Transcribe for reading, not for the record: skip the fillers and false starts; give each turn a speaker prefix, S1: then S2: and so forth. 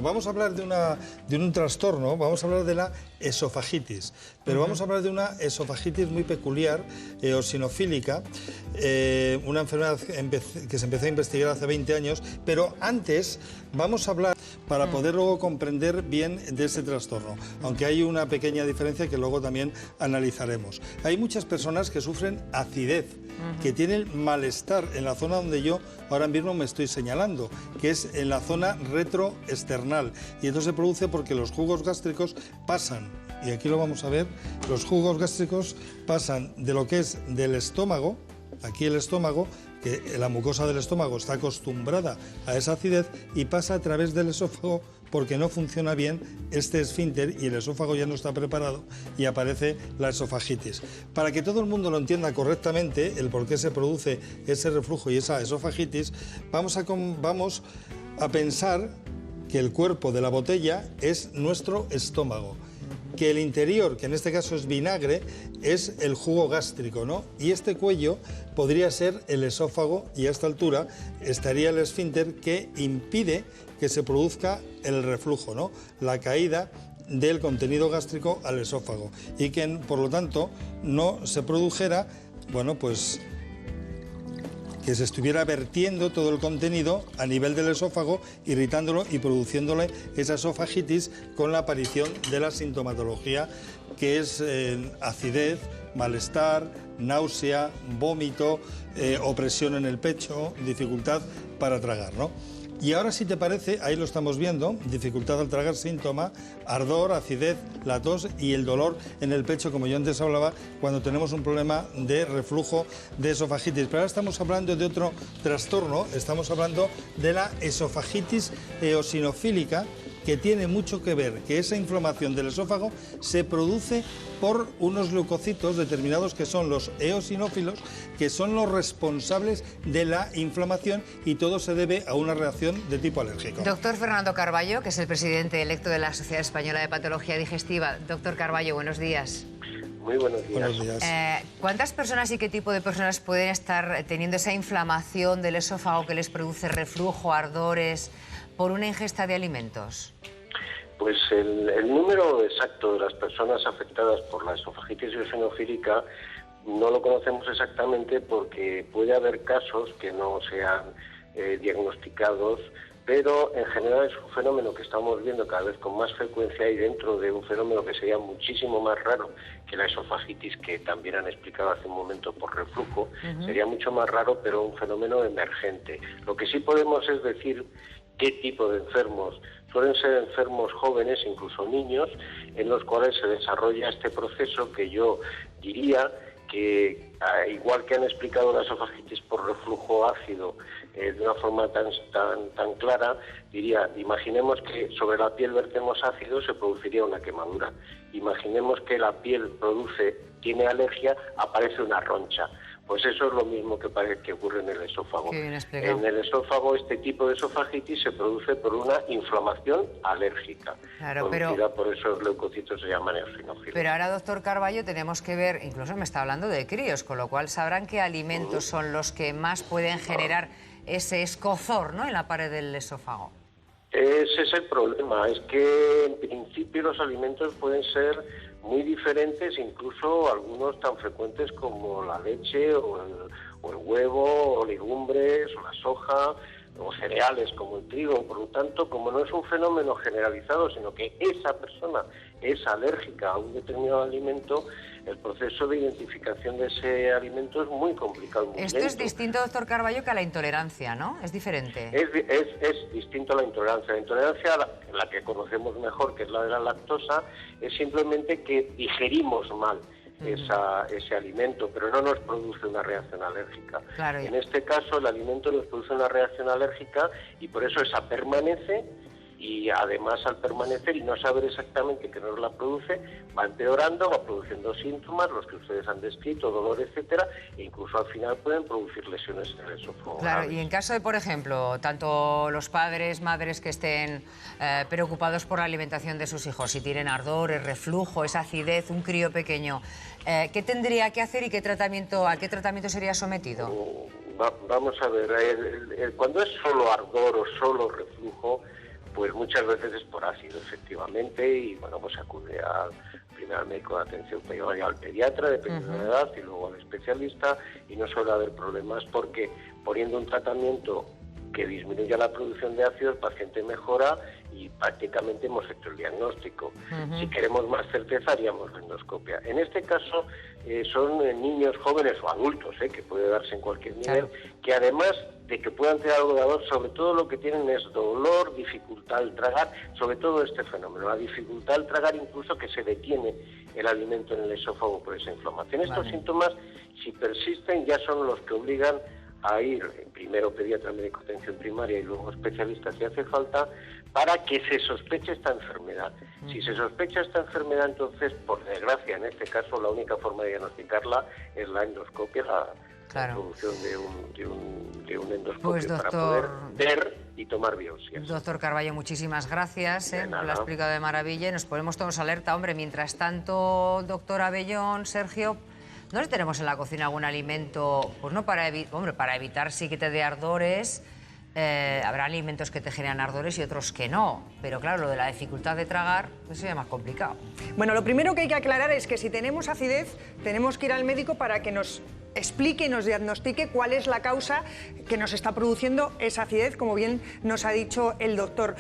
S1: vamos a hablar de un trastorno, vamos a hablar de la esofagitis, pero vamos a hablar de una esofagitis muy peculiar, eosinofílica, una enfermedad que se empezó a investigar hace 20 años, pero antes vamos a hablar para poder luego comprender bien de ese trastorno, aunque hay una pequeña diferencia que luego también analizaremos. Hay muchas personas que sufren acidez, que tienen malestar en la zona donde yo ahora mismo me estoy señalando, que es en la zona retroesternal, y esto se produce porque los jugos gástricos pasan, y aquí lo vamos a ver, los jugos gástricos pasan de lo que es del estómago, aquí el estómago, que la mucosa del estómago está acostumbrada a esa acidez y pasa a través del esófago porque no funciona bien este esfínter y el esófago ya no está preparado y aparece la esofagitis. Para que todo el mundo lo entienda correctamente, el por qué se produce ese reflujo y esa esofagitis, vamos a pensar que el cuerpo de la botella es nuestro estómago, que el interior, que en este caso es vinagre, es el jugo gástrico, ¿no? Y este cuello podría ser el esófago y a esta altura estaría el esfínter que impide que se produzca el reflujo, ¿no? La caída del contenido gástrico al esófago y que, por lo tanto, no se produjera, bueno, pues que se estuviera vertiendo todo el contenido a nivel del esófago, irritándolo y produciéndole esa esofagitis con la aparición de la sintomatología que es acidez, malestar, náusea, vómito, opresión en el pecho, dificultad para tragar, ¿no? Y ahora, si te parece, ahí lo estamos viendo, dificultad al tragar, síntoma, ardor, acidez, la tos y el dolor en el pecho, como yo antes hablaba, cuando tenemos un problema de reflujo de esofagitis. Pero ahora estamos hablando de otro trastorno, estamos hablando de la esofagitis eosinofílica, que tiene mucho que ver, que esa inflamación del esófago se produce por unos leucocitos determinados que son los eosinófilos, que son los responsables de la inflamación y todo se debe a una reacción de tipo alérgico.
S2: Doctor Fernando Carballo, que es el presidente electo de la Sociedad Española de Patología Digestiva. Doctor Carballo, buenos días.
S3: Muy buenos días.
S1: Buenos días.
S2: ¿Cuántas personas y qué tipo de personas pueden estar teniendo esa inflamación del esófago que les produce reflujo, ardores, por una ingesta de alimentos?
S3: Pues el número exacto de las personas afectadas por la esofagitis eosinofílica no lo conocemos exactamente porque puede haber casos que no sean diagnosticados, pero en general es un fenómeno que estamos viendo cada vez con más frecuencia y dentro de un fenómeno que sería muchísimo más raro que la esofagitis, que también han explicado hace un momento por reflujo, sería mucho más raro, pero un fenómeno emergente. Lo que sí podemos es decir qué tipo de enfermos. Suelen ser enfermos jóvenes, incluso niños, en los cuales se desarrolla este proceso que yo diría que, igual que han explicado la esofagitis por reflujo ácido de una forma tan clara, diría, imaginemos que sobre la piel vertemos ácido, se produciría una quemadura. Imaginemos que la piel tiene alergia, aparece una roncha. Pues eso es lo mismo que ocurre en el esófago. En el esófago, este tipo de esofagitis se produce por una inflamación alérgica.
S2: Claro,
S3: por eso los leucocitos se llaman eosinófilos.
S2: Pero ahora, doctor Carballo, tenemos que ver, incluso me está hablando de críos, con lo cual sabrán qué alimentos son los que más pueden generar ese escozor, ¿no?, en la pared del esófago.
S3: Ese es el problema, es que en principio los alimentos pueden ser muy diferentes, incluso algunos tan frecuentes como la leche o el huevo, o legumbres, o la soja, o cereales como el trigo. Por lo tanto, como no es un fenómeno generalizado, sino que esa persona es alérgica a un determinado alimento, el proceso de identificación de ese alimento es muy complicado. Muy
S2: Esto
S3: lento.
S2: Es distinto, doctor Carballo, que a la intolerancia, ¿no? Es diferente.
S3: Es distinto a la intolerancia. La intolerancia, la que conocemos mejor, que es la de la lactosa, es simplemente que digerimos mal ese alimento, pero no nos produce una reacción alérgica.
S2: Claro.
S3: En este caso, el alimento nos produce una reacción alérgica y por eso esa permanece. Y además, al permanecer y no saber exactamente qué nos la produce, va empeorando, va produciendo síntomas, los que ustedes han descrito, dolor, etcétera, e incluso al final pueden producir lesiones en el esófago.
S2: Claro, y en caso de, por ejemplo, tanto los padres, madres que estén preocupados por la alimentación de sus hijos, si tienen ardores, reflujo, esa acidez, un crío pequeño, ¿qué tendría que hacer y a qué tratamiento sería sometido?
S3: Vamos a ver, cuando es solo ardor o solo reflujo, pues muchas veces es por ácido, efectivamente, y bueno, pues acude primero al médico de atención primaria, al pediatra, dependiendo de la edad, y luego al especialista, y no suele haber problemas porque poniendo un tratamiento que disminuya la producción de ácido, el paciente mejora y prácticamente hemos hecho el diagnóstico. Si queremos más certeza, haríamos la endoscopia. En este caso son niños, jóvenes o adultos, que puede darse en cualquier nivel, que además de que puedan tener algo de dolor, sobre todo lo que tienen es dolor, dificultad al tragar, sobre todo este fenómeno, la dificultad al tragar, incluso que se detiene el alimento en el esófago por esa inflamación. Estos síntomas, si persisten, ya son los que obligan a ir primero pediatra, médico de atención primaria y luego especialista si hace falta, para que se sospeche esta enfermedad. Si se sospecha esta enfermedad, entonces, por desgracia, en este caso, la única forma de diagnosticarla es la endoscopia, la introducción de un endoscopio,
S2: pues, doctor,
S3: para poder ver y tomar biopsias.
S2: Doctor Carballo, muchísimas gracias, lo ha explicado de maravilla y nos ponemos todos alerta. Hombre, mientras tanto, doctor Abellón, Sergio, ¿no le tenemos en la cocina algún alimento, pues no para evitar sí que te dé ardores? Habrá alimentos que te generan ardores y otros que no, pero claro, lo de la dificultad de tragar, eso sería más complicado.
S4: Bueno, lo primero que hay que aclarar es que si tenemos acidez, tenemos que ir al médico para que nos explique y nos diagnostique cuál es la causa que nos está produciendo esa acidez, como bien nos ha dicho el doctor.